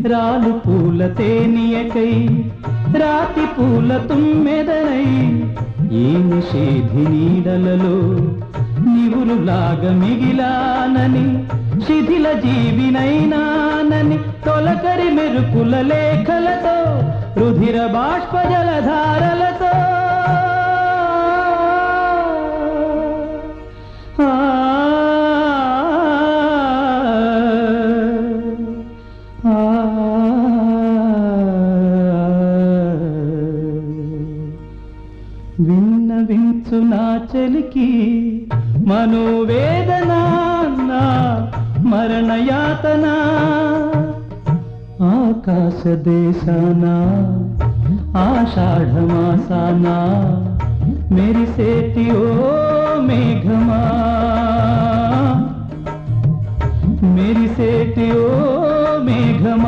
రాలు పూల తేనియకై రాతి పూల తుమ్మెదనై ఈ నిషేధి నీడలలో నివురులాగా మిగిలానని శిథిల జీవినైనానని తొలకరి మెరుపుల లేఖలతో రుధిర బాష్ప జలధారలతో విన్నవించు నా చలికి మనోవేదన మరణయాతన ఆకాశ దేశాన ఆషాఢమాసాన మెరిసేటి ఓ మేఘమా మెరిసేటి ఓ మేఘమా